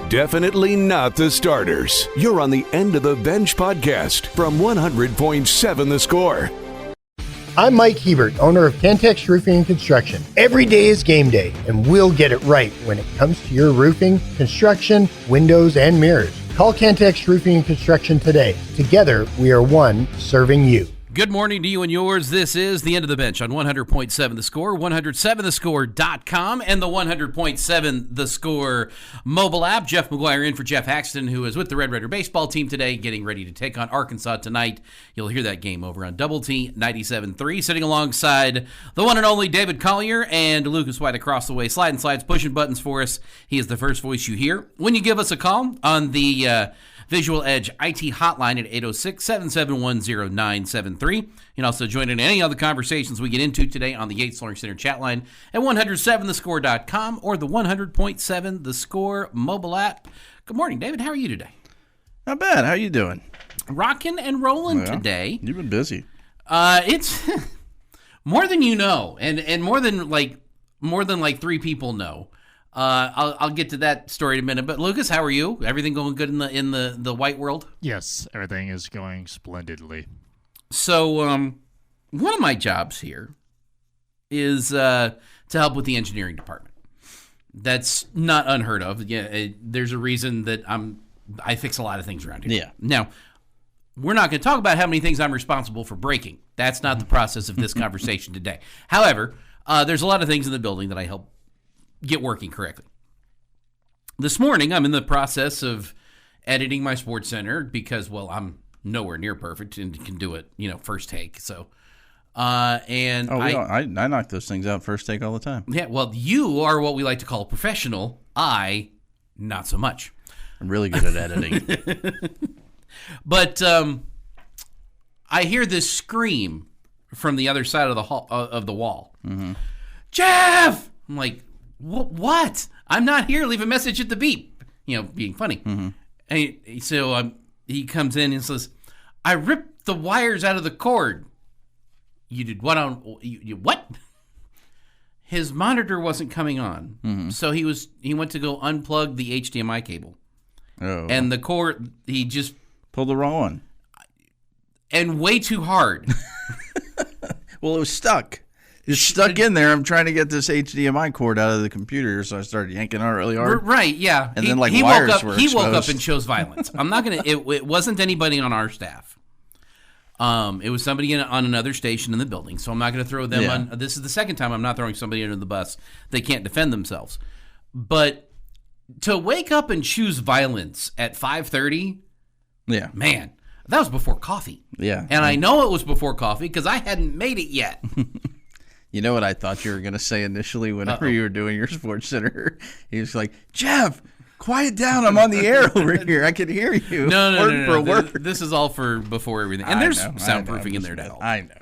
Definitely not the starters. You're on the End of the Bench podcast from 100.7 The Score. I'm Mike Hebert, owner of Cantex Roofing and Construction. Every day is game day, and we'll get it right when it comes to your roofing, construction, windows, and mirrors. Call Cantex Roofing and Construction today. Together, we are one serving you. Good morning to you and yours. This is the End of the Bench on 100.7 The Score, 107thescore.com, and the 100.7 The Score mobile app. Jeff McGuire in for Jeff Haxton, who is with the Red Raider baseball team today, getting ready to take on Arkansas tonight. You'll hear that game over on Double T 97.3, sitting alongside the one and only David Collier and Lucas White across the way, sliding slides, pushing buttons for us. He is the first voice you hear when you give us a call on the Visual Edge IT hotline at 806-771-0973. You can also join in any other conversations we get into today on the Yates Learning Center chat line at 107thescore.com or the 100.7 The Score mobile app. Good morning, David. How are you today? Not bad. How you doing? Rocking and rolling today. You've been busy. It's more than you know, and more than like three people know. I'll get to that story in a minute. But Lucas, how are you? Everything going good in the white world? Yes, everything is going splendidly. So, one of my jobs here is to help with the engineering department. That's not unheard of. Yeah, there's a reason that I fix a lot of things around here. Yeah. Now, we're not going to talk about how many things I'm responsible for breaking. That's not the process of this conversation today. However, there's a lot of things in the building that I help get working correctly. This morning, I'm in the process of editing my Sports Center because, well, I'm nowhere near perfect and can do it, first take. So, I knock those things out first take all the time. Yeah, well, you are what we like to call a professional. I, not so much. I'm really good at editing. But I hear this scream from the other side of the wall. Mm-hmm. Jeff! I'm like, what? I'm not here. Leave a message at the beep. Being funny. Mm-hmm. And so he comes in and says, I ripped the wires out of the cord. You did what on? You what? His monitor wasn't coming on. Mm-hmm. So he went to go unplug the HDMI cable. Oh. And the cord, he just pulled the wrong one. And way too hard. Well, it was stuck. It's stuck in there. I'm trying to get this HDMI cord out of the computer, so I stared yanking on it really hard. Right, yeah. And then wires were exposed. He woke up and chose violence. I'm not going to – it wasn't anybody on our staff. It was somebody on another station in the building, so I'm not going to throw them on – this is the second time I'm not throwing somebody under the bus. They can't defend themselves. But to wake up and choose violence at 5:30, man, that was before coffee. Yeah. And I know it was before coffee because I hadn't made it yet. You know what I thought you were going to say initially whenever you were doing your Sports Center? He was like, Jeff, quiet down. I'm on the air over here. I can hear you. No. This is all for before everything. And there's soundproofing in there to help. I know.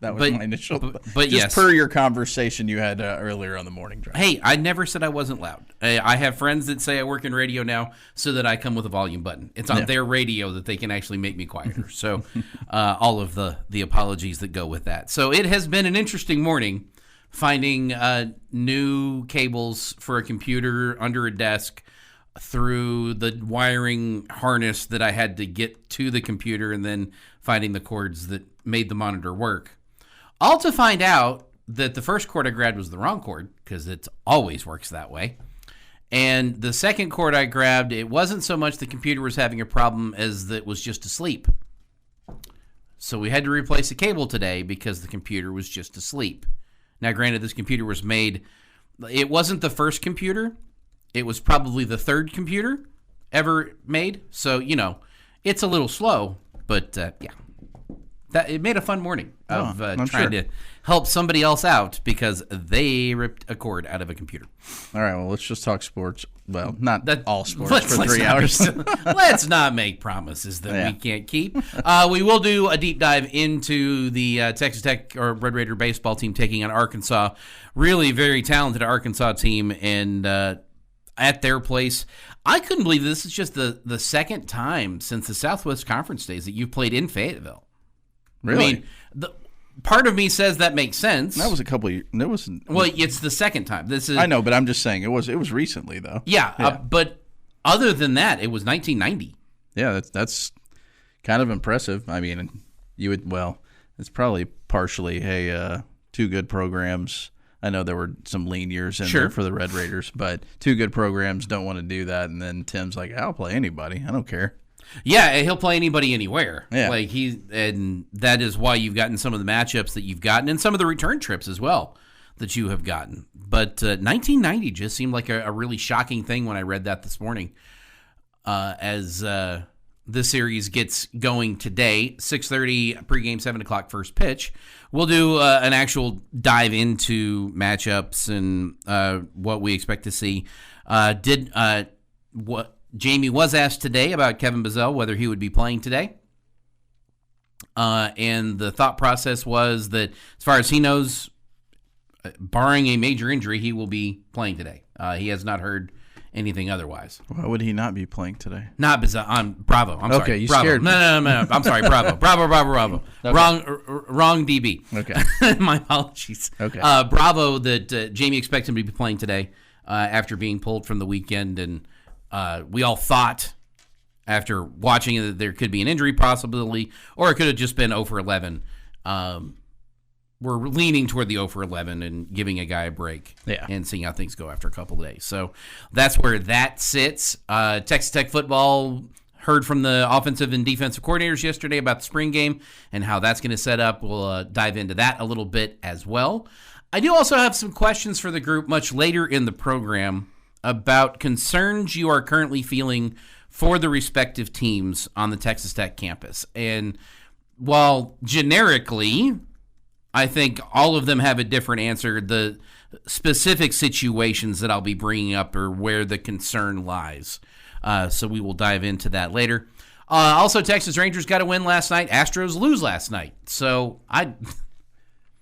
That was my initial. But just per your conversation you had earlier on the morning drive. Hey, I never said I wasn't loud. I have friends that say I work in radio now so that I come with a volume button. It's on their radio that they can actually make me quieter. So all of the apologies that go with that. So it has been an interesting morning finding new cables for a computer under a desk through the wiring harness that I had to get to the computer and then finding the cords that made the monitor work. All to find out that the first cord I grabbed was the wrong cord, because it always works that way. And the second cord I grabbed, it wasn't so much the computer was having a problem as that it was just asleep. So we had to replace the cable today because the computer was just asleep. Now, granted, this computer was made, it wasn't the first computer. It was probably the third computer ever made. So, it's a little slow, but it made a fun morning of trying to help somebody else out because they ripped a cord out of a computer. All right, well, let's just talk sports. Well, not all sports for 3 hours. Let's not make promises that we can't keep. We will do a deep dive into the Texas Tech or Red Raider baseball team taking on Arkansas. Really very talented Arkansas team, and at their place. I couldn't believe this is just the second time since the Southwest Conference days that you've played in Fayetteville. Really? I mean, part of me says that makes sense. That was a couple of years. Well, it's the second time. This is. I know, but I'm just saying it was recently though. Yeah. But other than that, it was 1990. Yeah, that's kind of impressive. I mean, it's probably partially, two good programs. I know there were some lean years in there for the Red Raiders, but two good programs don't want to do that. And then Tim's like, I'll play anybody. I don't care. Yeah, he'll play anybody anywhere. Yeah. And that is why you've gotten some of the matchups that you've gotten and some of the return trips as well that you have gotten. But 1990 just seemed like a really shocking thing when I read that this morning. As this series gets going today, 6:30 pregame, 7 o'clock first pitch. We'll do an actual dive into matchups and what we expect to see. What Jamie was asked today about Kevin Bazell, whether he would be playing today. And the thought process was that as far as he knows, barring a major injury, he will be playing today. He has not heard anything otherwise. Why would he not be playing today? Not Bazell. Bravo. I'm sorry. Okay, you Bravo. scared me. No. I'm sorry. Bravo. Bravo. Okay. Wrong DB. Okay. My apologies. Okay. Bravo that Jamie expects him to be playing today after being pulled from the weekend. And we all thought after watching it that there could be an injury possibility, or it could have just been 0 for 11. We're leaning toward the 0 for 11 and giving a guy a break and seeing how things go after a couple of days. So that's where that sits. Texas Tech football heard from the offensive and defensive coordinators yesterday about the spring game and how that's going to set up. We'll dive into that a little bit as well. I do also have some questions for the group much later in the program about concerns you are currently feeling for the respective teams on the Texas Tech campus. And while generically I think all of them have a different answer, the specific situations that I'll be bringing up are where the concern lies. So we will dive into that later. Also, Texas Rangers got a win last night. Astros lose last night. So I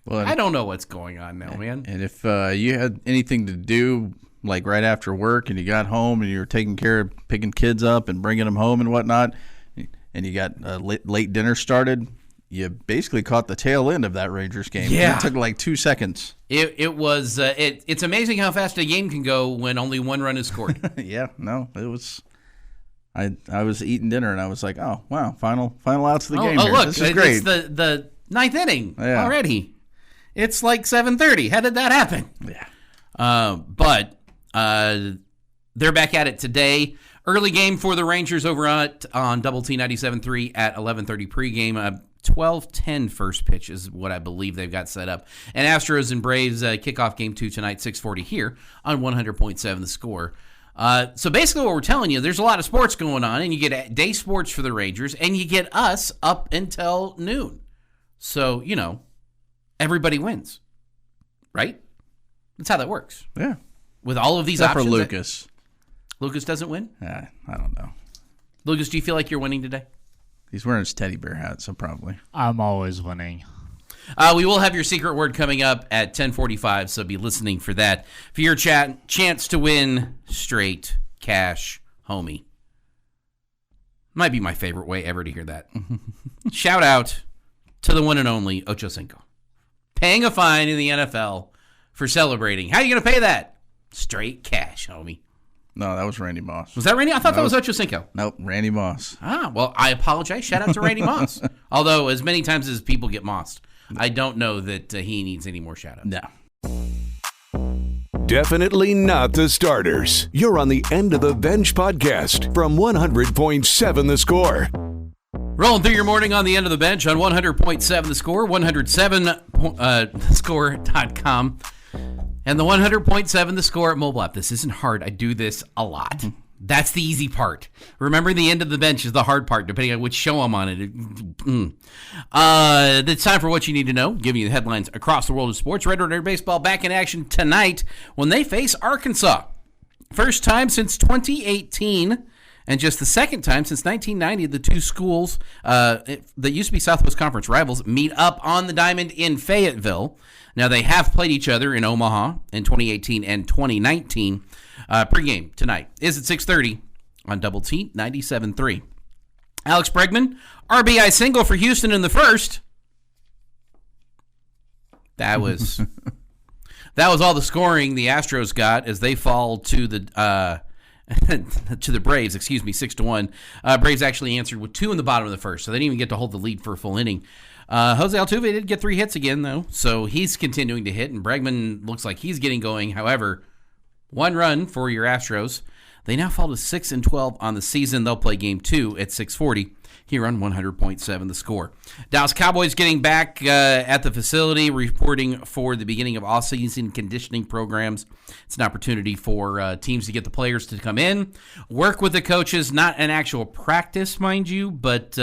don't know what's going on now, man. And if you had anything to do, like right after work, and you got home and you were taking care of picking kids up and bringing them home and whatnot, and you got late dinner started, you basically caught the tail end of that Rangers game. Yeah. It took like 2 seconds. It was it's amazing how fast a game can go when only one run is scored. Yeah, no, it was. I was eating dinner and I was like, oh wow, final outs of the game. Here. Look, This is great. It's the ninth inning already. It's like 7:30. How did that happen? Yeah. But they're back at it today. Early game for the Rangers over on Double T 97.3 at 11:30 pregame. 12:10 first pitch is what I believe they've got set up. And Astros and Braves kickoff game 2 tonight, 6:40 here on 100.7 The Score. So basically what we're telling you, there's a lot of sports going on, and you get day sports for the Rangers, and you get us up until noon. So, everybody wins, right? That's how that works. Yeah. With all of these Except options. for Lucas. Lucas doesn't win? I don't know. Lucas, do you feel like you're winning today? He's wearing his teddy bear hat, so probably. I'm always winning. We will have your secret word coming up at 10:45, so be listening for that. For your chance to win straight cash, homie. Might be my favorite way ever to hear that. Shout out to the one and only Ocho Cinco. Paying a fine in the NFL for celebrating. How are you going to pay that? Straight cash, homie. No, that was Randy Moss. Was that Randy? I thought that was Ocho Cinco. Nope, Randy Moss. Well, I apologize. Shout out to Randy Moss. Although, as many times as people get mossed, I don't know that he needs any more shout outs. No. Definitely not the starters. You're on the End of the Bench podcast from 100.7 The Score. Rolling through your morning on the End of the Bench on 100.7 The Score, 107thescore.com. And the 100.7 The Score mobile app. This isn't hard. I do this a lot. That's the easy part. Remember, the End of the Bench is the hard part, depending on which show I'm on it. It's time for what you need to know, giving you the headlines across the world of sports. Red Raider baseball back in action tonight when they face Arkansas. First time since 2018, and just the second time since 1990, the two schools that used to be Southwest Conference rivals meet up on the diamond in Fayetteville. Now, they have played each other in Omaha in 2018 and 2019. Pregame tonight is at 6:30 on Double T 97.3. Alex Bregman, RBI single for Houston in the first. That was all the scoring the Astros got as they fall to the to the Braves, 6-1. Braves actually answered with 2 in the bottom of the first, so they didn't even get to hold the lead for a full inning. Jose Altuve did get 3 hits again, though, so he's continuing to hit, and Bregman looks like he's getting going. However, 1 run for your Astros. They now fall to 6-12 on the season. They'll play Game 2 at 6:40 here on 100.7 The Score. Dallas Cowboys getting back at the facility, reporting for the beginning of off-season conditioning programs. It's an opportunity for teams to get the players to come in, work with the coaches, not an actual practice, mind you, but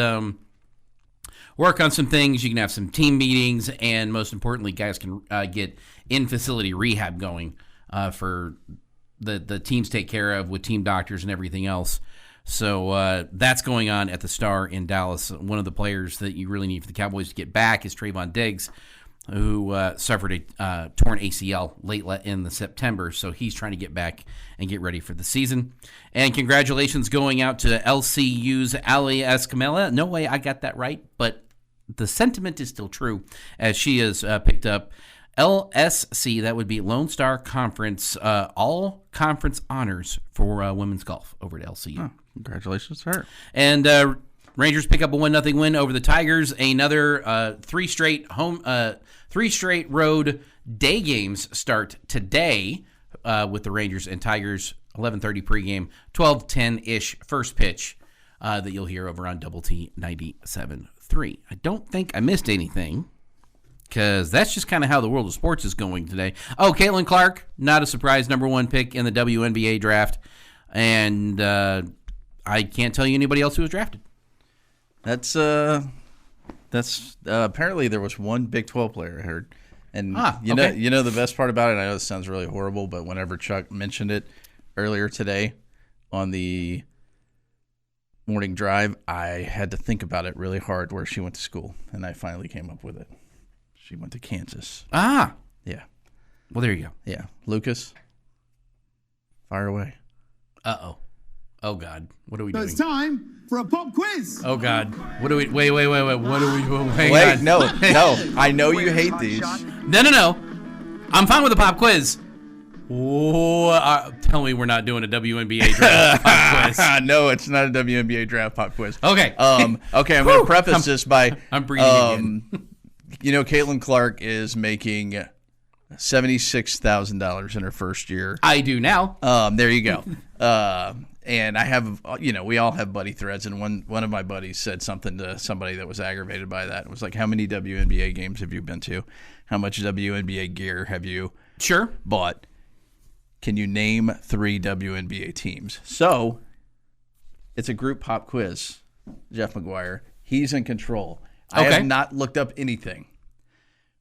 work on some things. You can have some team meetings, and most importantly, guys can get in-facility rehab going for the teams take care of with team doctors and everything else. So that's going on at the Star in Dallas. One of the players that you really need for the Cowboys to get back is Trayvon Diggs, who suffered a torn ACL late in the September. So he's trying to get back and get ready for the season. And congratulations going out to LCU's Ali Escamilla. No way I got that right, but the sentiment is still true, as she has picked up LSC, that would be Lone Star Conference, all conference honors for women's golf over at LCU. Oh, congratulations to her. And Rangers pick up a 1-0 win over the Tigers. Another 3 straight road day games start today with the Rangers and Tigers. 11:30 pregame, 12:10-ish first pitch that you'll hear over on Double T 97.3. I don't think I missed anything, because that's just kind of how the world of sports is going today. Oh, Caitlin Clark, not a surprise, number 1 pick in the WNBA draft. And I can't tell you anybody else who was drafted. That's apparently there was one Big 12 player I heard. And you know the best part about it, I know this sounds really horrible, but whenever Chuck mentioned it earlier today on the morning drive, I had to think about it really hard where she went to school, and I finally came up with it. She went to Kansas. Ah. Yeah. Well, there you go. Yeah. Lucas, fire away. Uh-oh. Oh, God. What are we doing? It's time for a pop quiz. Oh, God. What do we... Wait. What are we doing? Wait, no. I know you hate these. No. I'm fine with the pop quiz. Tell me we're not doing a WNBA draft pop quiz. No, it's not a WNBA draft pop quiz. Okay. Okay, I'm going to preface this by... I'm breathing again. You know, Caitlin Clark is making $76,000 in her first year. I do now. There you go. And I have, we all have buddy threads, and one of my buddies said something to somebody that was aggravated by that. It was like, how many WNBA games have you been to? How much WNBA gear have you bought? Can you name 3 WNBA teams? So it's a group pop quiz. Jeff McGuire, he's in control. I have not looked up anything.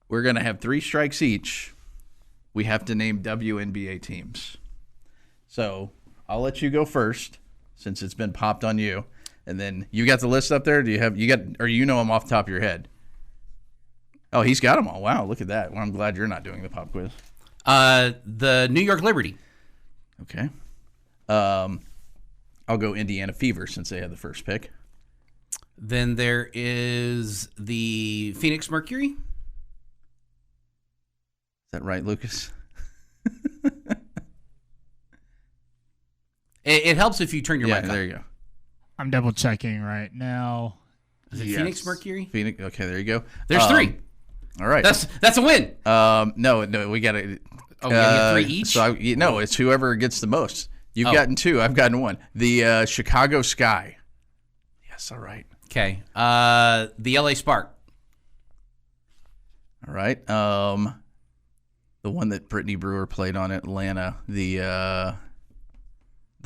We're going to have 3 strikes each. We have to name WNBA teams. So I'll let you go first, since it's been popped on you. And then you got the list up there? Or you know them off the top of your head? Oh, he's got them all. Wow, look at that. Well, I'm glad you're not doing the pop quiz. The New York Liberty. Okay. I'll go Indiana Fever, since they had the first pick. Then there is the Phoenix Mercury. Is that right, Lucas? It helps if you turn your mic on. There you go. I'm double checking right now. Is it Phoenix Mercury? Phoenix. Okay, there you go. There's 3. All right. That's a win. No, we got to. Oh, we get 3 each? So it's whoever gets the most. You've gotten 2. I've gotten 1. The Chicago Sky. Yes, all right. Okay. The LA Spark. All right. The one that Brittany Brewer played on Atlanta, the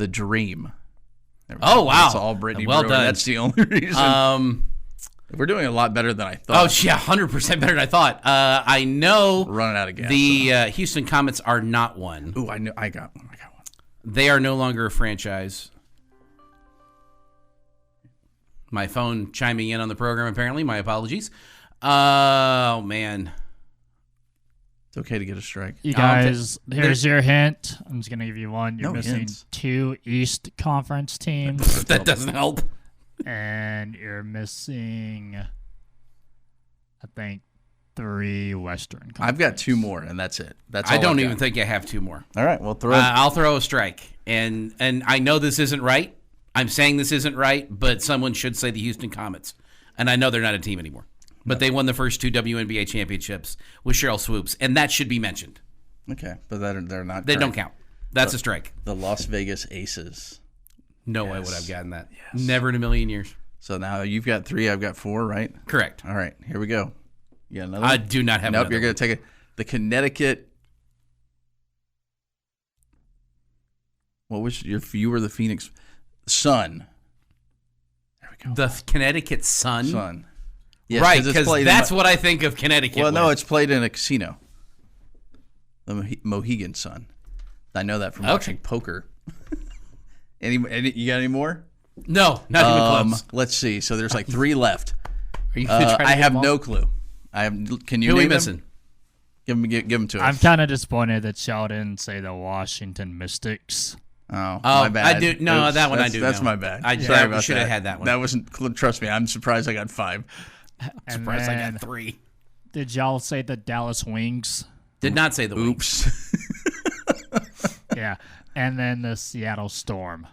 Dream. Oh, wow. That's all Brittany Well Brewer. done. That's the only reason. We're doing a lot better than I thought. Oh, yeah, 100% better than I thought. I know. We're running out of gas. The Houston Comets are not one. Ooh, I got one. They are no longer a franchise. My phone chiming in on the program, apparently. My apologies. Oh, man. It's okay to get a strike. You guys, here's your hint. I'm just going to give you one. You're missing hints. 2 East Conference teams. That doesn't help. And you're missing, I think, 3 Western Conference. I've got 2 more, and that's it. That's all I don't I've even got. think I have 2 more. All right, well, throw. I'll throw a strike. And I know this isn't right. I'm saying this isn't right, but someone should say the Houston Comets. And I know they're not a team anymore. But they won the first 2 WNBA championships with Cheryl Swoops, and that should be mentioned. Okay, but they're not. They don't count. That's a strike. The Las Vegas Aces. No way would I've gotten that. Yes. Never in a million years. So now you've got 3, I've got 4, right? Correct. All right, here we go. You got another? I do not have Nope, another. You're going to take it. The Connecticut. What was you were the Phoenix Sun. There we go. The Connecticut Sun? Sun. Yes, right, because that's what I think of Connecticut. Well, no, it's played in a casino. The Mohegan Sun. I know that from watching poker. You got any more? No, not even close. Let's see. So there's like 3 left. Are you trying to I have no clue. Can you Who are we name missing? Them? Give them to us. I'm kind of disappointed that Shaw didn't say the Washington Mystics. Oh, my bad. I do. No, Oops, that one I do. That's know. my bad. I Sorry about should have that. had that one. That wasn't. Trust me, I'm surprised I got 5. Surprised I got 3. Did y'all say the Dallas Wings? Did not say the Wings. Oops. Yeah, and then the Seattle Storm.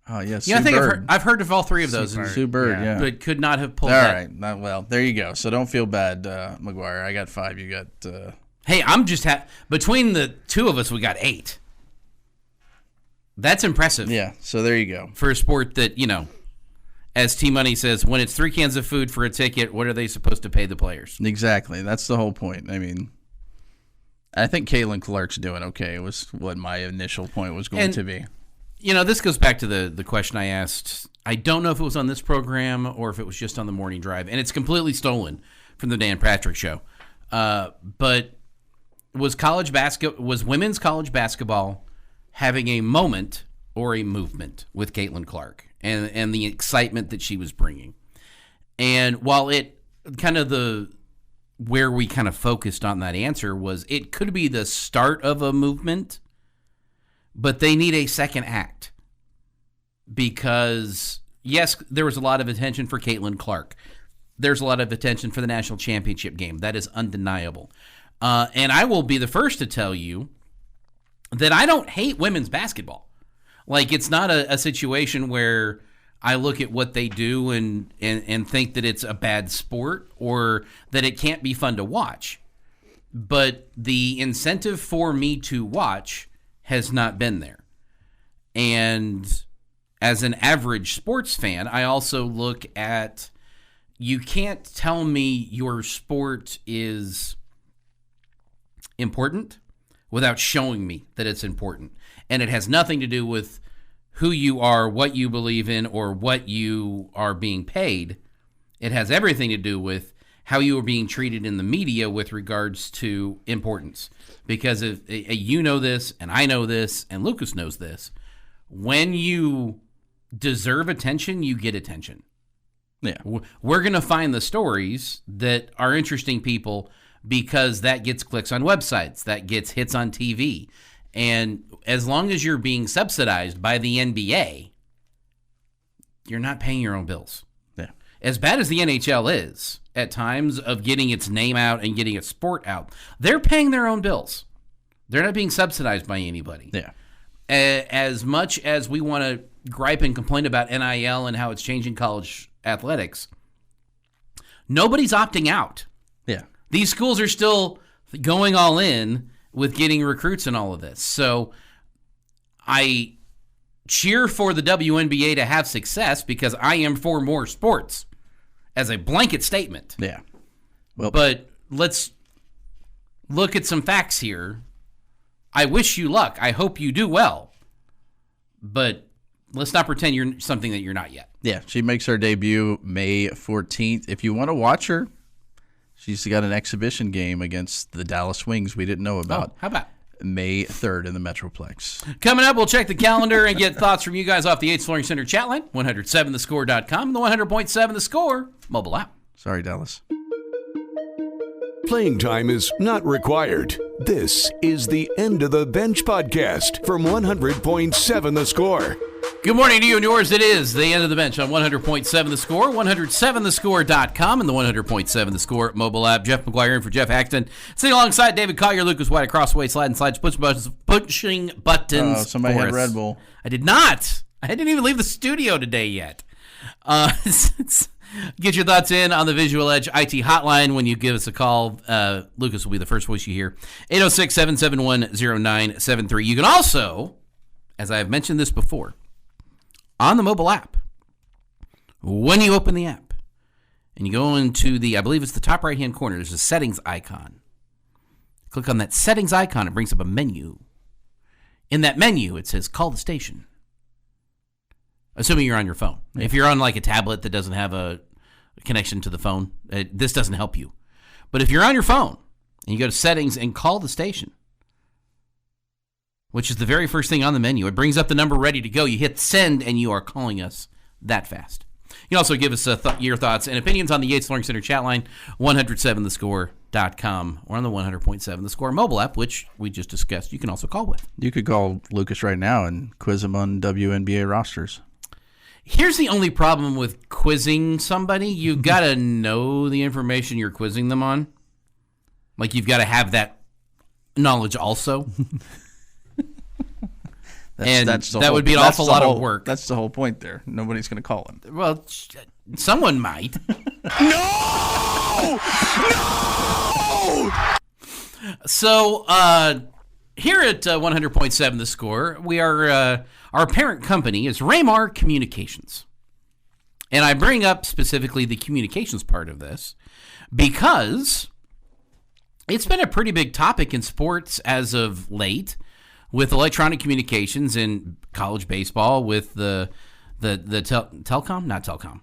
Oh yes. Yeah, I think I've heard of all 3 of those. Sue Bird, yeah. But could not have pulled all that. right. Well, there you go. So don't feel bad, McGuire. I got 5. You got. Hey, I'm just between the 2 of us, we got 8. That's impressive. Yeah. So there you go. For a sport that, as T-Money says, when it's 3 cans of food for a ticket, what are they supposed to pay the players? Exactly. That's the whole point. I mean, I think Caitlin Clark's doing okay. Was what my initial point was going to be. This goes back to the question I asked. I don't know if it was on this program or if it was just on the morning drive, and it's completely stolen from the Dan Patrick Show. But was women's college basketball having a moment or a movement with Caitlin Clark and the excitement that she was bringing? And while it kind of where we kind of focused on that answer was it could be the start of a movement, but they need a second act because, yes, there was a lot of attention for Caitlin Clark. There's a lot of attention for the national championship game. That is undeniable. And I will be the first to tell you that I don't hate women's basketball. Like, it's not a situation where I look at what they do and think that it's a bad sport or that it can't be fun to watch. But the incentive for me to watch has not been there. And as an average sports fan, I also look at, you can't tell me your sport is important without showing me that it's important. And it has nothing to do with who you are, what you believe in, or what you are being paid. It has everything to do with how you are being treated in the media with regards to importance. Because if you know this, and I know this, and Lucas knows this, when you deserve attention, you get attention. Yeah. We're going to find the stories that are interesting people because that gets clicks on websites, that gets hits on TV. And as long as you're being subsidized by the NBA, you're not paying your own bills. Yeah. As bad as the NHL is at times of getting its name out and getting its sport out, they're paying their own bills. They're not being subsidized by anybody. Yeah. As much as we want to gripe and complain about NIL and how it's changing college athletics, nobody's opting out. Yeah. These schools are still going all in with getting recruits and all of this. So I cheer for the WNBA to have success because I am for more sports as a blanket statement. Yeah. Well, but let's look at some facts here. I wish you luck. I hope you do well. But let's not pretend you're something that you're not yet. Yeah, she makes her debut May 14th. If you want to watch her, she's got an exhibition game against the Dallas Wings we didn't know about. Oh, how about May 3rd in the Metroplex. Coming up, we'll check the calendar and get thoughts from you guys off the 8th Flooring Center chat line, 107thescore.com, and the 100.7 The Score mobile app. Sorry, Dallas. Playing time is not required. This is the End of the Bench podcast from 100.7 The Score. Good morning to you and yours. It is the end of the bench on 100.7 The Score, 107thescore.com, and the 100.7 The Score mobile app. Jeff McGuire in for Jeff Haxton. Sitting alongside David Collier, Lucas White, across the way, sliding slides, pushing buttons. Somebody had Red Bull. I did not. I didn't even leave the studio today yet. Get your thoughts in on the Visual Edge IT hotline when you give us a call. Lucas will be the first voice you hear. 806-771-0973. You can also, as I have mentioned this before, on the mobile app, when you open the app and you go into the, I believe it's the top right-hand corner, there's a settings icon. Click on that settings icon. It brings up a menu. In that menu, it says call the station. Assuming you're on your phone. If you're on like a tablet that doesn't have a connection to the phone, this doesn't help you. But if you're on your phone and you go to settings and call the station, which is the very first thing on the menu, it brings up the number ready to go. You hit send and you are calling us that fast. You can also give us your thoughts and opinions on the Yates Flooring Center chat line, 107thescore.com, or on the 100.7 The Score mobile app, which we just discussed. You can also call with. You could call Lucas right now and quiz him on WNBA rosters. Here's the only problem with quizzing somebody. You got to know the information you're quizzing them on. Like, you've got to have that knowledge also. That would be an awful lot of work. That's the whole point there. Nobody's going to call him. Well, someone might. No! So, here at 100.7 The Score, we are, our parent company is Raymar Communications. And I bring up specifically the communications part of this because it's been a pretty big topic in sports as of late, with electronic communications in college baseball, with the telecom, not telecom.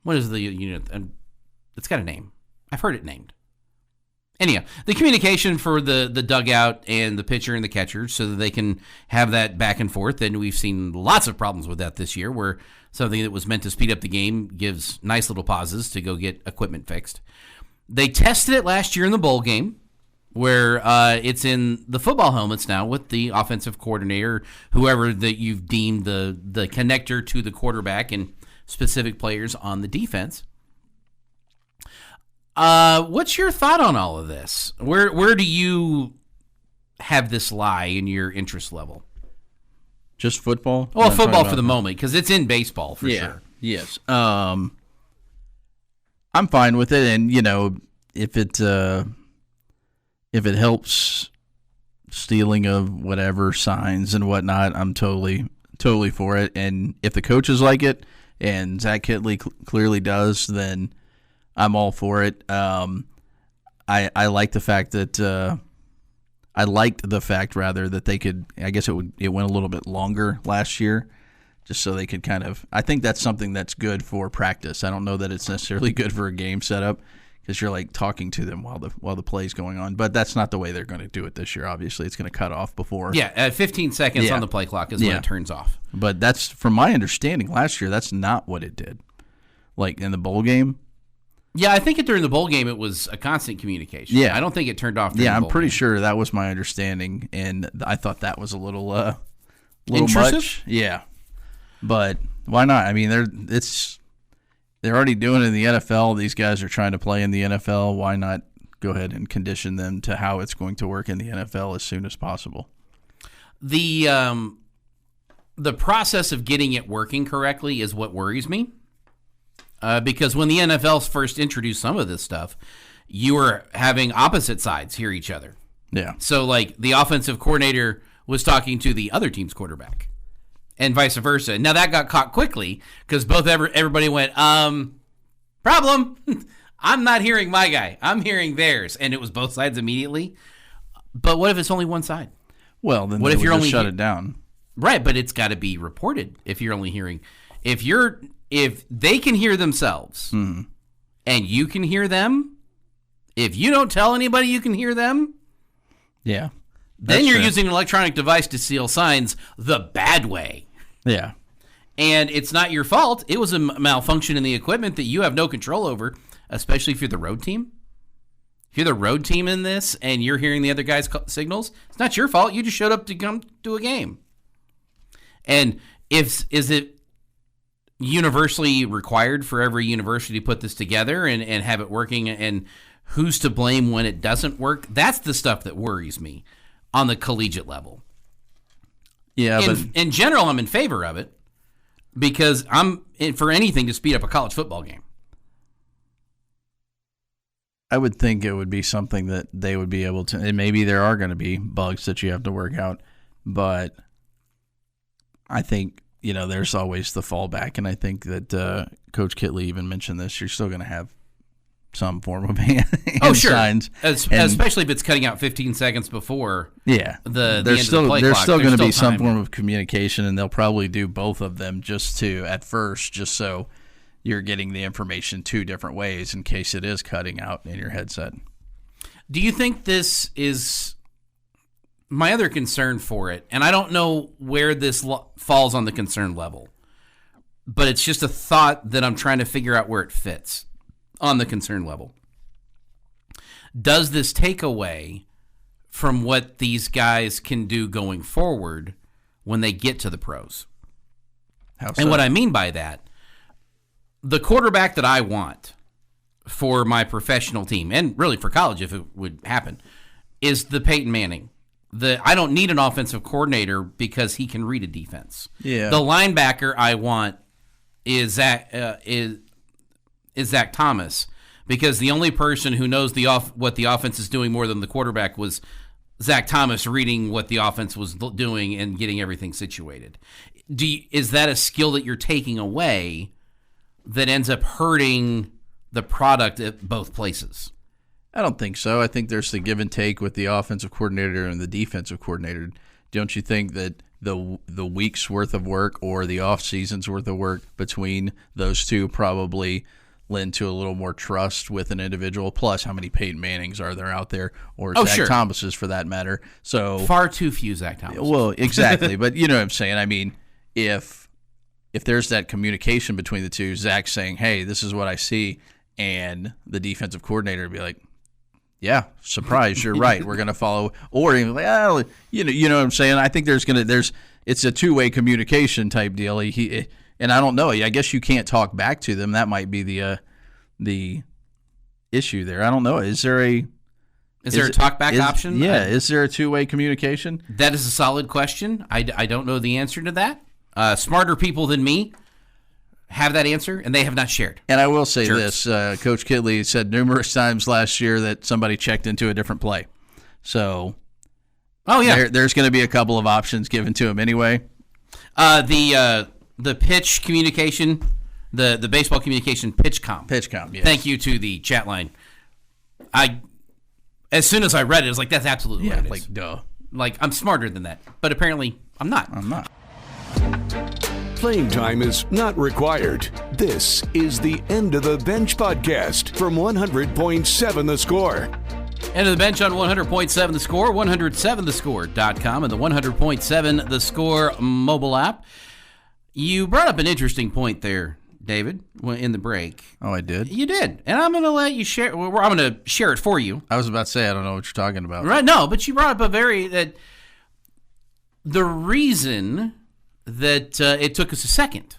What is the unit? It's got a name. I've heard it named. Anyhow, the communication for the dugout and the pitcher and the catcher so that they can have that back and forth. And we've seen lots of problems with that this year, where something that was meant to speed up the game gives nice little pauses to go get equipment fixed. They tested it last year in the bowl game, where it's in the football helmets now with the offensive coordinator, whoever that you've deemed the connector to the quarterback and specific players on the defense. What's your thought on all of this? Where do you have this lie in your interest level? Just football? Well, football for the moment, because it's in baseball for sure. Yes. I'm fine with it, and if it helps stealing of whatever signs and whatnot, I'm totally for it. And if the coaches like it, and Zach Kitley clearly does, then I'm all for it. I like the fact that that they could. I guess it went a little bit longer last year, just so they could kind of. I think that's something that's good for practice. I don't know that it's necessarily good for a game setup, because you're like talking to them while the play's going on. But that's not the way they're going to do it this year. Obviously, it's going to cut off before. Yeah, at 15 seconds on the play clock is when it turns off. But that's, from my understanding, last year that's not what it did. Like in the bowl game. Yeah, I think during the bowl game it was a constant communication. Yeah, I don't think it turned off. Yeah, I'm pretty sure that was my understanding, and I thought that was a little intrusive. Much. Yeah, but why not? I mean, they're already doing it in the NFL. These guys are trying to play in the NFL. Why not go ahead and condition them to how it's going to work in the NFL as soon as possible? The process of getting it working correctly is what worries me. Because when the NFL first introduced some of this stuff, you were having opposite sides hear each other. Yeah. So, like, the offensive coordinator was talking to the other team's quarterback, and vice versa. Now, that got caught quickly because everybody went, problem. I'm not hearing my guy. I'm hearing theirs. And it was both sides immediately. But what if it's only one side? Well, then what if you're only shut it down? Right, but it's got to be reported if you're only hearing. If they can hear themselves and you can hear them, if you don't tell anybody you can hear them, then you're using an electronic device to steal signs the bad way. Yeah. And it's not your fault. It was a malfunction in the equipment that you have no control over, especially if you're the road team. If you're the road team in this and you're hearing the other guy's signals, it's not your fault. You just showed up to come to a game. And is it universally required for every university to put this together and have it working, and who's to blame when it doesn't work? That's the stuff that worries me on the collegiate level. Yeah, but in general, I'm in favor of it because I'm for anything to speed up a college football game. I would think it would be something that they would be able to, and maybe there are going to be bugs that you have to work out, but I think, there's always the fallback, and I think that Coach Kitley even mentioned this. You're still going to have some form of hand signs. Especially if it's cutting out 15 seconds before there's still going to be some form of communication, and they'll probably do both of them just so you're getting the information two different ways in case it is cutting out in your headset. Do you think this is my other concern for it? And I don't know where this falls on the concern level, but it's just a thought that I'm trying to figure out where it fits on the concern level. Does this take away from what these guys can do going forward when they get to the pros? How so? And what I mean by that, the quarterback that I want for my professional team, and really for college if it would happen, is the Peyton Manning. I don't need an offensive coordinator because he can read a defense. Yeah. The linebacker I want is Zach Thomas, because the only person who knows what the offense is doing more than the quarterback was Zach Thomas reading what the offense was doing and getting everything situated. Is that a skill that you're taking away that ends up hurting the product at both places? I don't think so. I think there's the give and take with the offensive coordinator and the defensive coordinator. Don't you think that the week's worth of work or the off season's worth of work between those two probably lend to a little more trust with an individual? Plus, how many Peyton Mannings are there out there, or Zach Thomases for that matter? So far too few Zach Thomases. Well, exactly. But you know what I'm saying. I mean, if there's that communication between the two, Zach saying, "Hey, this is what I see," and the defensive coordinator would be like, "Yeah, surprise, you're right. We're going to follow," or even like, "Oh, you know what I'm saying." I think it's a two-way communication type deal. And I don't know. I guess you can't talk back to them. That might be the issue there. I don't know. Is there a talk back option? Yeah. Is there a two-way communication? That is a solid question. I don't know the answer to that. Smarter people than me have that answer, and they have not shared. And I will say this. Coach Kitley said numerous times last year that somebody checked into a different play. So there's going to be a couple of options given to him anyway. The pitch communication, the baseball communication pitch comp. Pitch comp, yes. Thank you to the chat line. As soon as I read it, I was like, that's absolutely what it is. Like, duh. Like, I'm smarter than that. But apparently, I'm not. Playing time is not required. This is the End of the Bench podcast from 100.7 The Score. End of the Bench on 100.7 The Score, 107thescore.com, and the 100.7 The Score mobile app. You brought up an interesting point there, David, in the break. Oh, I did? You did. And I'm going to let you share. Well, I'm going to share it for you. I was about to say, I don't know what you're talking about. Right? No, but you brought up the reason that it took us a second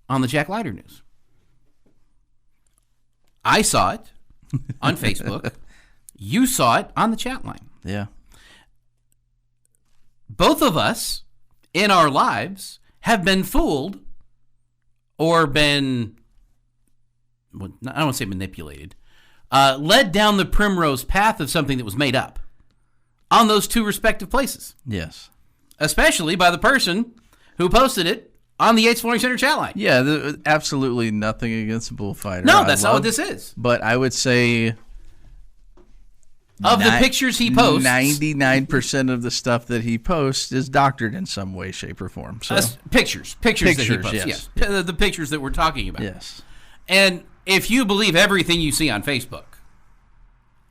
on the Jack Leiter news. I saw it on Facebook. You saw it on the chat line. Yeah. Both of us in our lives have been fooled or been, I don't want to say manipulated, led down the primrose path of something that was made up on those two respective places. Yes. Especially by the person who posted it on the Yates Flooring Center chat line. Yeah, absolutely nothing against the bullfighter. No, that's not what this is. But I would say of the pictures he posts, 99% of the stuff that he posts is doctored in some way, shape, or form. So pictures that he posts. Yes. The pictures that we're talking about. Yes. And if you believe everything you see on Facebook,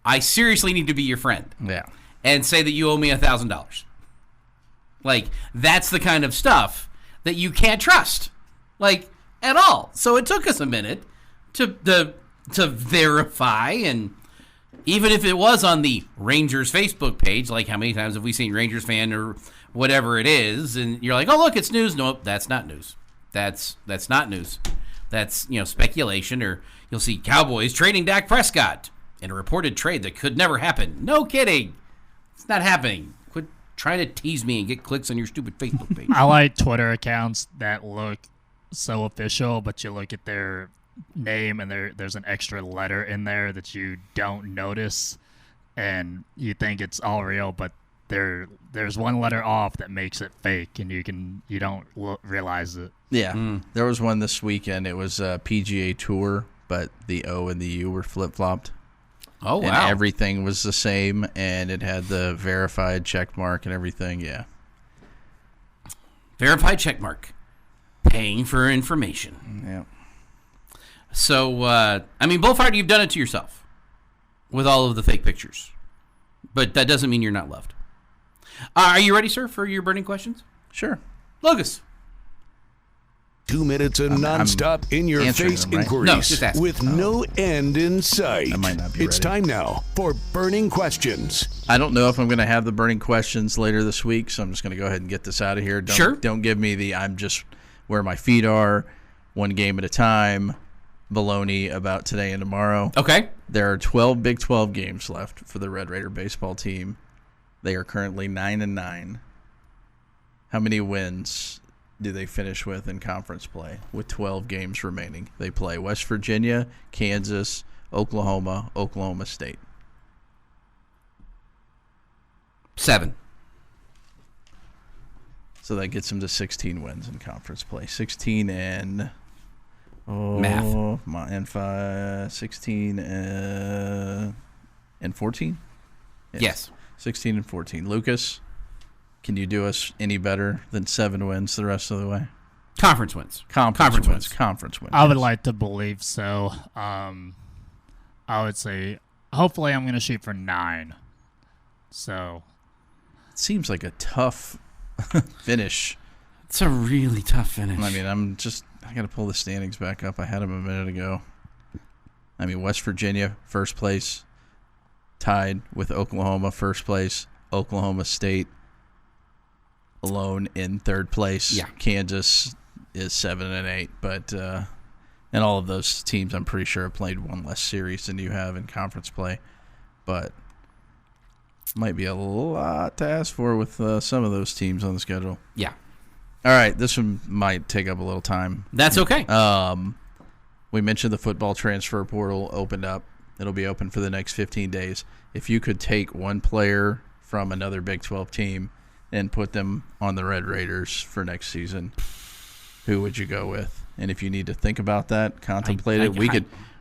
I seriously need to be your friend. Yeah. And say that you owe me $1,000. Like, that's the kind of stuff that you can't trust, like, at all. So it took us a minute to verify, and even if it was on the Rangers Facebook page, like how many times have we seen Rangers fan or whatever it is, and you're like, oh, look, it's news. Nope, that's not news. That's not news. That's, speculation. Or you'll see Cowboys trading Dak Prescott in a reported trade that could never happen. No kidding. It's not happening. Quit trying to tease me and get clicks on your stupid Facebook page. I like Twitter accounts that look so official, but you look at their name and there's an extra letter in there that you don't notice, and you think it's all real, but there's one letter off that makes it fake, and you don't realize it. Yeah, There was one this weekend. It was a PGA Tour, but the O and the U were flip-flopped. Oh, wow. And everything was the same, and it had the verified check mark and everything, yeah. Verified check mark. Paying for information. Yeah. So, Bullfighter, you've done it to yourself with all of the fake pictures. But that doesn't mean you're not loved. Are you ready, sir, for your burning questions? Sure. Lucas. 2 minutes of nonstop in-your-face them, right? inquiries No, just ask. with no end in sight. I might not be It's ready. time now for burning questions. I don't know if I'm going to have the burning questions later this week, so I'm just going to go ahead and get this out of here. Don't give me the I'm just where my feet are, one game at a time, baloney about today and tomorrow. Okay. There are 12 Big 12 games left for the Red Raider baseball team. They are currently 9-9. How many wins do they finish with in conference play with 12 games remaining? They play West Virginia, Kansas, Oklahoma, Oklahoma State. 7. So that gets them to 16 wins in conference play. 16 and Math. And 16 and 14? Yes. 16 and 14. Lucas, can you do us any better than 7 wins the rest of the way? Conference wins. Conference wins. I would like to believe so. I would say, hopefully I'm going to shoot for 9. So. It seems like a tough finish. It's a really tough finish. I mean, I got to pull the standings back up. I had them a minute ago. I mean, West Virginia, first place, tied with Oklahoma, first place. Oklahoma State alone in third place. Yeah. Kansas is 7 and 8, but and all of those teams, I'm pretty sure, have played one less series than you have in conference play, but might be a lot to ask for with some of those teams on the schedule. Yeah. All right, this one might take up a little time. That's okay. We mentioned the football transfer portal opened up. It'll be open for the next 15 days. If you could take one player from another Big 12 team and put them on the Red Raiders for next season, who would you go with? And if you need to think about that, contemplate it,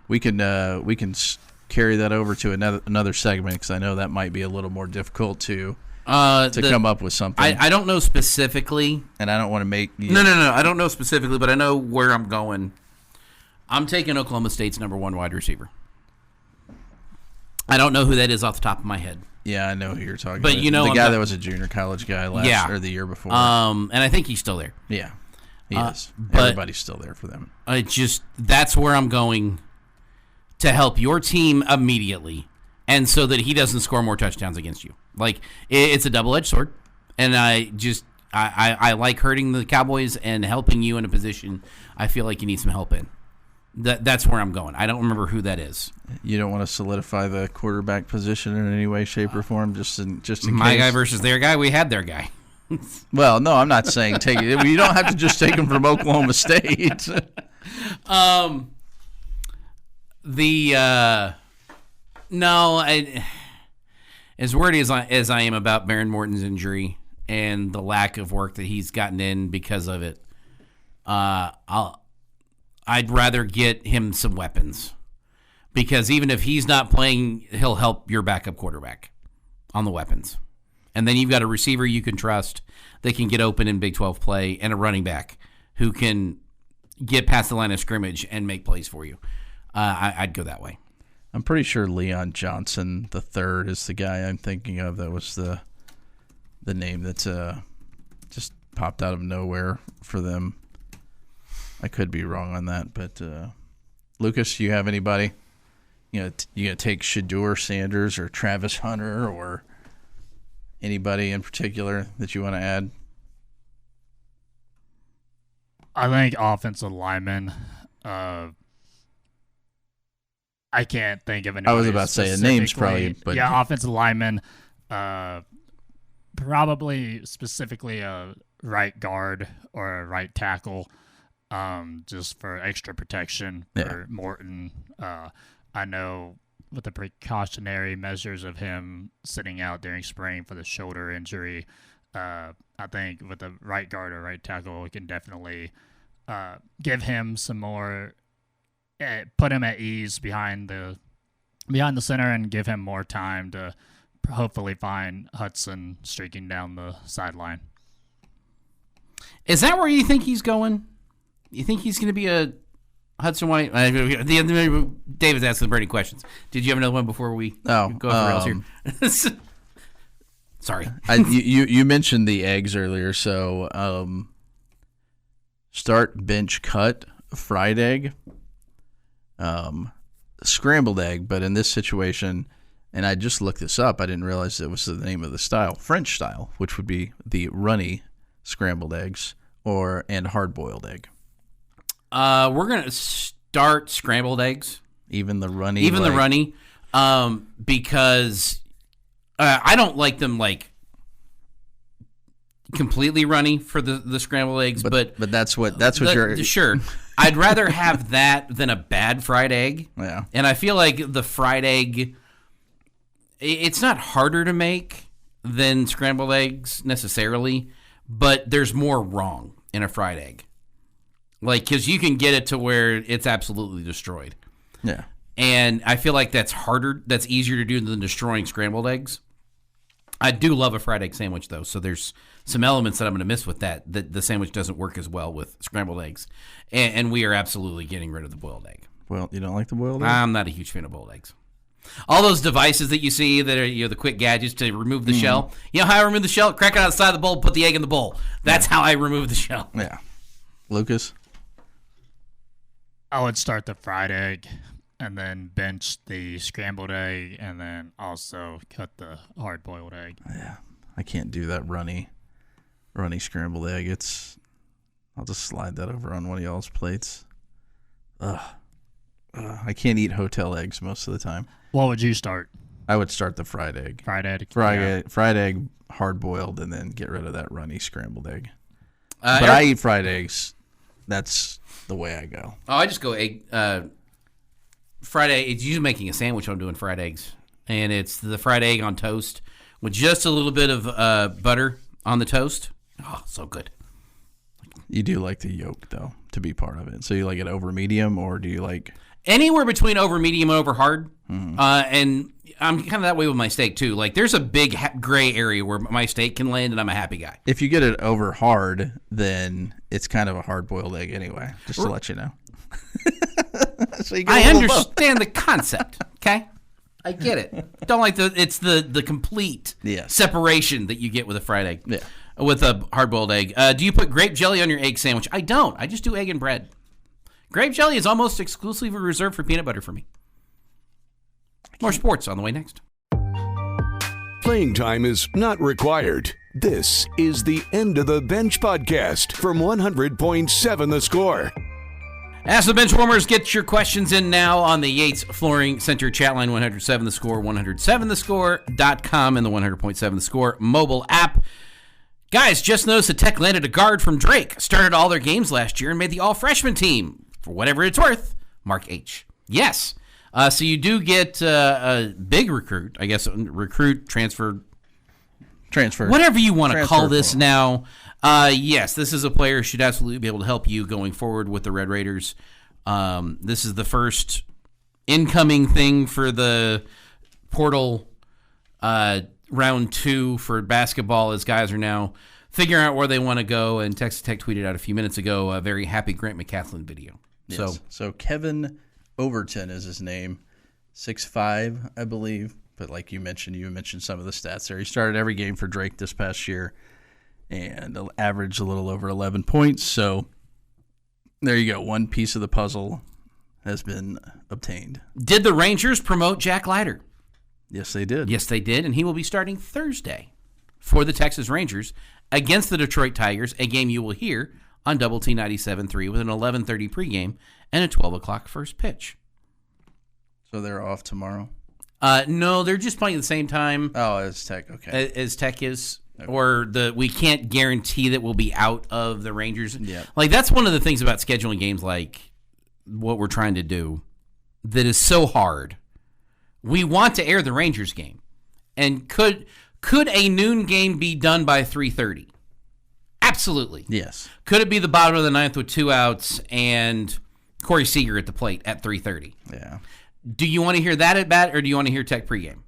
we can carry that over to another segment, because I know that might be a little more difficult to come up with something. I don't know specifically. And I don't want to make No. I don't know specifically, but I know where I'm going. I'm taking Oklahoma State's number 1 wide receiver. I don't know who that is off the top of my head. Yeah, I know who you're talking but about. You know, the guy that was a junior college guy or the year before. And I think he's still there. Yeah, he is. But everybody's still there for them. That's where I'm going to help your team immediately, and so that he doesn't score more touchdowns against you. Like, it's a double-edged sword, and I like hurting the Cowboys and helping you in a position I feel like you need some help in. That's where I'm going. I don't remember who that is. You don't want to solidify the quarterback position in any way, shape, or form, just in my case? Guy versus their guy. We had their guy. Well, no, I'm not saying take it. You don't have to just take him from Oklahoma State. As worried as I am about Baron Morton's injury and the lack of work that he's gotten in because of it, I'd rather get him some weapons, because even if he's not playing, he'll help your backup quarterback on the weapons. And then you've got a receiver you can trust that can get open in Big 12 play, and a running back who can get past the line of scrimmage and make plays for you. I'd go that way. I'm pretty sure Leon Johnson III is the guy I'm thinking of. That was the name that just popped out of nowhere for them. I could be wrong on that, but Lucas, you have anybody? You gonna take Shedeur Sanders or Travis Hunter or Anybody in particular that you want to add? I think offensive linemen. I can't think of anybody. I was about to say a name's probably, but yeah, offensive linemen. Probably specifically a right guard or a right tackle, just for extra protection for Morton. I know with the precautionary measures of him sitting out during spring for the shoulder injury, I think with the right guard or right tackle, we can definitely give him some more, put him at ease behind the center and give him more time to hopefully find Hudson streaking down the sideline. Is that where you think he's going? You think he's going to be a Hudson White? David's asking Brady questions. Did you have another one before we go off the rails here? Sorry. You mentioned the eggs earlier, so start, bench, cut, fried egg, scrambled egg, but in this situation, and I just looked this up, I didn't realize it was the name of the style, French style, which would be the runny scrambled eggs and hard-boiled egg. We're going to start scrambled eggs. Even the runny? Even the runny, because I don't like them completely runny for the scrambled eggs, but that's what you're sure. I'd rather have that than a bad fried egg. Yeah, and I feel like the fried egg, it's not harder to make than scrambled eggs necessarily, but there's more wrong in a fried egg. Because you can get it to where it's absolutely destroyed. Yeah. And I feel like that's easier to do than destroying scrambled eggs. I do love a fried egg sandwich, though, so there's some elements that I'm going to miss with that the sandwich doesn't work as well with scrambled eggs. And we are absolutely getting rid of the boiled egg. Well, you don't like the boiled egg? I'm not a huge fan of boiled eggs. All those devices that you see that are the quick gadgets to remove the shell. You know how I remove the shell? Crack it outside the bowl, put the egg in the bowl. That's how I remove the shell. Yeah. Lucas? I would start the fried egg and then bench the scrambled egg and then also cut the hard-boiled egg. Yeah, I can't do that runny scrambled egg. I'll just slide that over on one of y'all's plates. I can't eat hotel eggs most of the time. What would you start? I would start the fried egg. Fried egg? Fried egg, hard-boiled, and then get rid of that runny scrambled egg. But I eat fried eggs. That's the way I go. Oh, I just go egg. Fried egg. It's usually making a sandwich when I'm doing fried eggs, and it's the fried egg on toast with just a little bit of butter on the toast. Oh, so good. You do like the yolk though to be part of it. So you like it over medium, or do you like anywhere between over medium and over hard? Mm-hmm. And I'm kind of that way with my steak too. There's a big gray area where my steak can land, and I'm a happy guy. If you get it over hard, then it's kind of a hard-boiled egg anyway. Just to let you know. So you I understand the concept. Okay, I get it. Don't like it's the complete separation that you get with a fried egg. Yeah. With a hard-boiled egg. Do you put grape jelly on your egg sandwich? I don't. I just do egg and bread. Grape jelly is almost exclusively reserved for peanut butter for me. More sports on the way next. Playing time is not required. This is the End of the Bench podcast from 100.7 The Score. Ask the Benchwarmers. Get your questions in now on the Yates Flooring Center Chatline 107 The Score, 107thescore.com, and the 100.7 The Score mobile app. Guys, just noticed that Tech landed a guard from Drake, started all their games last year, and made the all-freshman team. For whatever it's worth, Mark H. Yes. So you do get a big recruit, I guess, transfer, whatever you want to call this now. Yes, this is a player who should absolutely be able to help you going forward with the Red Raiders. This is the first incoming thing for the portal round 2 for basketball, as guys are now figuring out where they want to go. And Texas Tech tweeted out a few minutes ago a very happy Grant McCaslin video. Yes. So Kevin Overton is his name, 6'5", I believe. But like you mentioned some of the stats there. He started every game for Drake this past year and averaged a little over 11 points. So there you go. One piece of the puzzle has been obtained. Did the Rangers promote Jack Leiter? Yes, they did. Yes, they did, and he will be starting Thursday for the Texas Rangers against the Detroit Tigers, a game you will hear on Double T 97.3 with an 11:30 pregame and a 12 o'clock first pitch. So they're off tomorrow? No, they're just playing at the same time. Oh, as Tech, okay. As Tech is. Okay. Or we can't guarantee that we'll be out of the Rangers. Yeah. Like, that's one of the things about scheduling games like what we're trying to do that is so hard. We want to air the Rangers game. And could a noon game be done by 3:30? Absolutely. Yes. Could it be the bottom of the ninth with 2 outs and Corey Seager at the plate at 3:30? Yeah. Do you want to hear that at bat, or do you want to hear Tech pregame?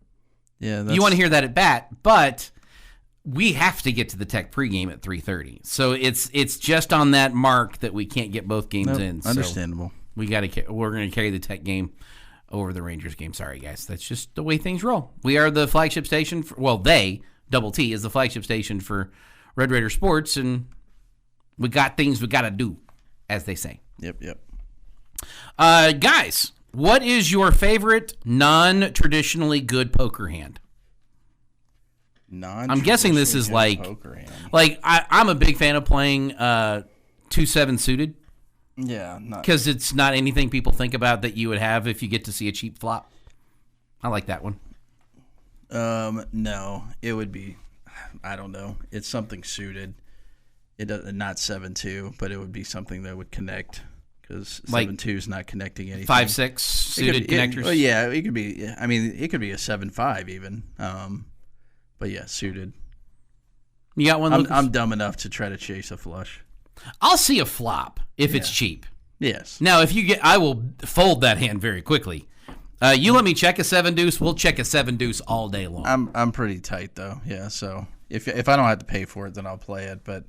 Yeah. You want to hear that at bat, but we have to get to the Tech pregame at 3:30. So it's just on that mark that we can't get both games in. Understandable. So we're going to carry the Tech game over the Rangers game. Sorry, guys. That's just the way things roll. We are the flagship station Double T is the flagship station for Red Raider Sports, and we got things we got to do, as they say. Yep. Guys, what is your favorite non-traditionally good poker hand? I'm guessing this is like I'm a big fan of playing 2-7 suited. Yeah, because it's not anything people think about that you would have if you get to see a cheap flop. I like that one. No, it would be, I don't know. It's something suited. It not 7-2, but it would be something that would connect, because 7-2 is not connecting anything. 5-6 suited connectors. Yeah, it could be. I mean, it could be a 7-5 even. But yeah, suited. You got one? I'm dumb enough to try to chase a flush. I'll see a flop if it's cheap. Yes. Now, I will fold that hand very quickly. You let me check a 7-deuce, we'll check a 7-deuce all day long. I'm pretty tight though. Yeah. So if I don't have to pay for it, then I'll play it. But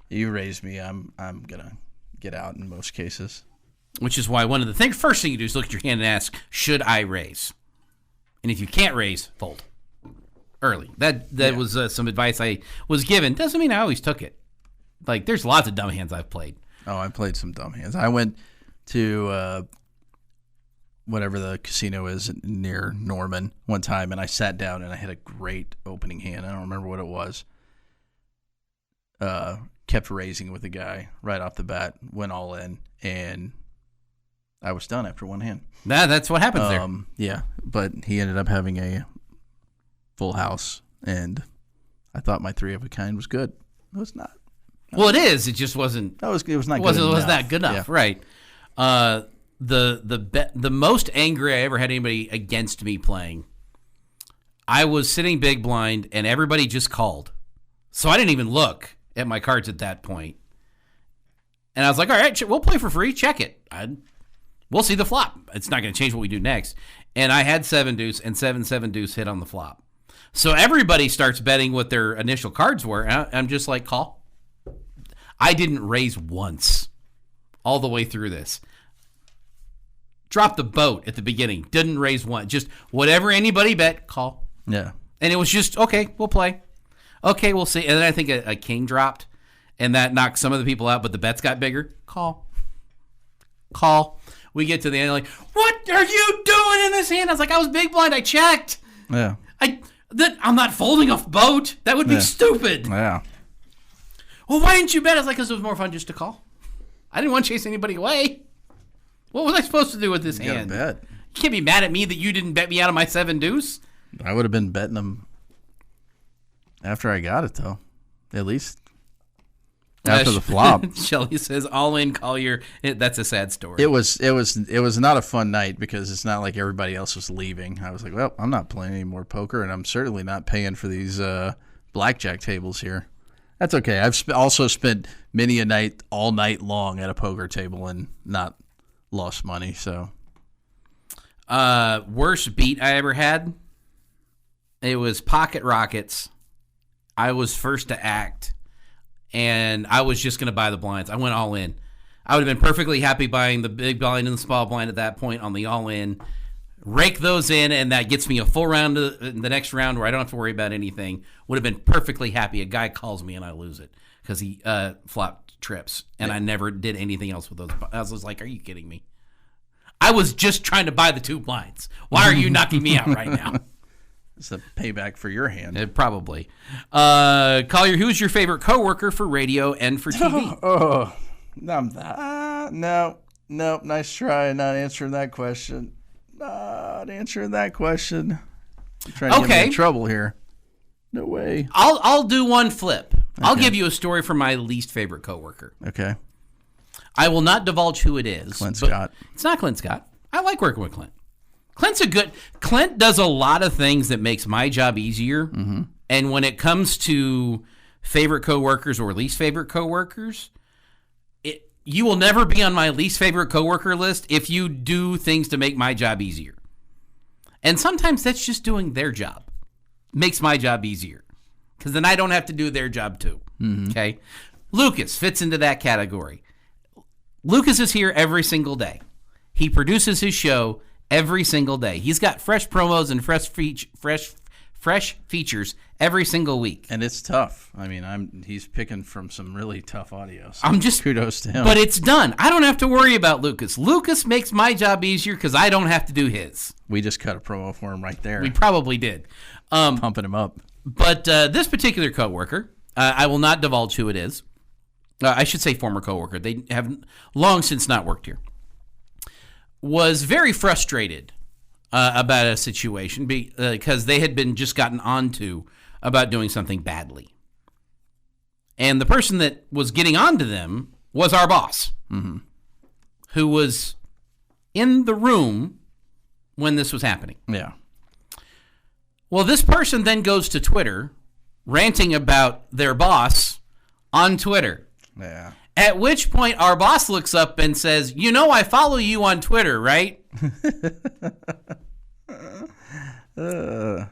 you raise me, I'm gonna get out in most cases. Which is why one of the first thing you do is look at your hand and ask, should I raise? And if you can't raise, fold early. That was some advice I was given. Doesn't mean I always took it. Like, there's lots of dumb hands I've played. Oh, I played some dumb hands. I went to whatever the casino is near Norman one time, and I sat down and I had a great opening hand. I don't remember what it was. Kept raising with the guy right off the bat, went all in, and I was done after one hand. That's what happens there. Yeah, but he ended up having a full house, and I thought my 3 of a kind was good. It was not. Well, it is. It just wasn't. It was not. It was not good enough, yeah. Right? The most angry I ever had anybody against me playing. I was sitting big blind, and everybody just called, so I didn't even look at my cards at that point. And I was like, "All right, we'll play for free. Check it. We'll see the flop. It's not going to change what we do next." And I had 7-deuce, and 7-7 deuce hit on the flop. So everybody starts betting what their initial cards were, and I'm just like, call. I didn't raise once all the way through this. Dropped the boat at the beginning. Didn't raise one. Just whatever anybody bet, call. Yeah. And it was just, okay, we'll play. Okay, we'll see. And then I think a king dropped, and that knocked some of the people out, but the bets got bigger. Call. We get to the end, like, what are you doing in this hand? I was like, I was big blind. I checked. Yeah. I'm not folding a boat. That would be stupid. Yeah. Well, why didn't you bet? I was like, because it was more fun just to call. I didn't want to chase anybody away. What was I supposed to do with this hand? Bet. You can't be mad at me that you didn't bet me out of my 7-deuce. I would have been betting them after I got it, though. At least after the flop. Shelly says, all in Collier. That's a sad story. It was not a fun night, because it's not like everybody else was leaving. I was like, well, I'm not playing any more poker, and I'm certainly not paying for these blackjack tables here. That's okay. I've also spent many a night all night long at a poker table and not lost money. So, worst beat I ever had, it was Pocket Rockets. I was first to act, and I was just going to buy the blinds. I went all in. I would have been perfectly happy buying the big blind and the small blind at that point on the all in. Rake those in, and that gets me a full round in the next round where I don't have to worry about anything. Would have been perfectly happy. A guy calls me and I lose it because he flopped trips, and I never did anything else with those. I was like, are you kidding me? I was just trying to buy the 2 blinds. Why are you knocking me out right now? It's a payback for your hand. Probably. Collier, who's your favorite coworker for radio and for TV? No. Nice try. Not answering that question. Not answering that question. You're trying to get me in trouble here. No way. I'll do one flip. Okay. I'll give you a story from my least favorite coworker. Okay. I will not divulge who it is. Clint Scott. It's not Clint Scott. I like working with Clint. Clint does a lot of things that makes my job easier. Mm-hmm. And when it comes to favorite coworkers or least favorite coworkers, you will never be on my least favorite coworker list if you do things to make my job easier. And sometimes that's just doing their job. Makes my job easier. Because then I don't have to do their job too. Mm-hmm. Okay? Lucas fits into that category. Lucas is here every single day. He produces his show every single day. He's got fresh promos and fresh features every single week. And it's tough. I mean, he's picking from some really tough audio. So kudos to him. But it's done. I don't have to worry about Lucas. Lucas makes my job easier because I don't have to do his. We just cut a promo for him right there. We probably did. Pumping him up. But this particular coworker, I will not divulge who it is. I should say former coworker. They have long since not worked here. Was very frustrated about a situation because they had been just gotten onto about doing something badly. And the person that was getting onto them was our boss, mm-hmm. who was in the room when this was happening. Yeah. Well, this person then goes to Twitter ranting about their boss on Twitter. Yeah. At which point our boss looks up and says, I follow you on Twitter, right? I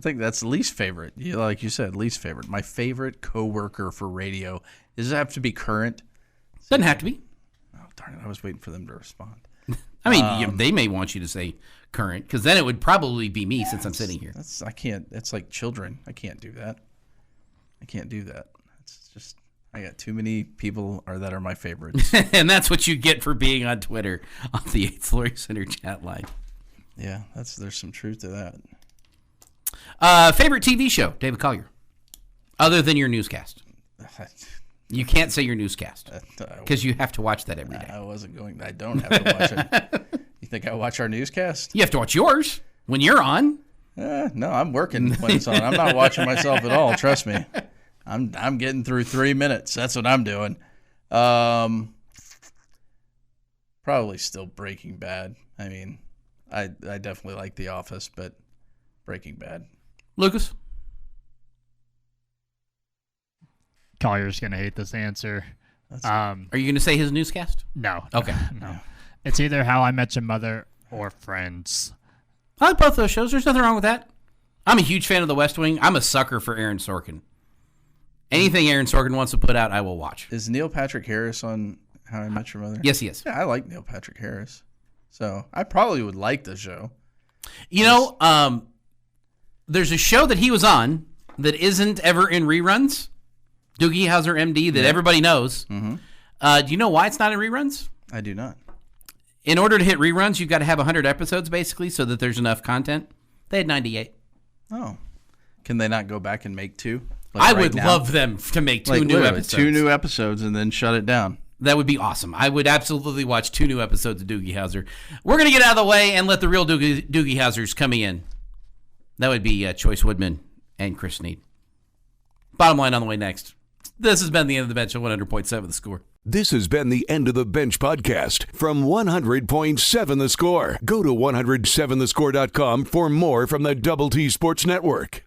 think that's least favorite. Like you said, least favorite. My favorite coworker for radio. Does it have to be current? Doesn't have to be. Oh, darn it. I was waiting for them to respond. I mean, they may want you to say current, because then it would probably be me since I'm sitting here. I can't. It's like children. I can't do that. It's just... I got too many people that are my favorites. And that's what you get for being on Twitter on the 8th Lawyer Center chat line. Yeah, there's some truth to that. Favorite TV show, David Collier, other than your newscast? You can't say your newscast because you have to watch that every day. I don't have to watch it. You think I watch our newscast? You have to watch yours when you're on. No, I'm working when it's on. I'm not watching myself at all. Trust me. I'm getting through 3 minutes. That's what I'm doing. Probably still Breaking Bad. I mean, I definitely like The Office, but Breaking Bad. Lucas? Collier's going to hate this answer. Are you going to say his newscast? No. Okay. No. It's either How I Met Your Mother or Friends. I like both those shows. There's nothing wrong with that. I'm a huge fan of The West Wing. I'm a sucker for Aaron Sorkin. Anything Aaron Sorkin wants to put out, I will watch. Is Neil Patrick Harris on How I Met Your Mother? Yes, he is. Yeah, I like Neil Patrick Harris. So I probably would like the show. There's a show that he was on that isn't ever in reruns. Doogie Howser, MD, that everybody knows. Mm-hmm. Do you know why it's not in reruns? I do not. In order to hit reruns, you've got to have 100 episodes, basically, so that there's enough content. They had 98. Oh. Can they not go back and make two? I would love them to make two new episodes. 2 new episodes and then shut it down. That would be awesome. I would absolutely watch 2 new episodes of Doogie Howser. We're going to get out of the way and let the real Doogie Howsers coming in. That would be Choice Woodman and Chris Snead. Bottom line on the way next. This has been the End of the Bench at 100.7 The Score. This has been the End of the Bench podcast from 100.7 The Score. Go to 107thescore.com for more from the Double T Sports Network.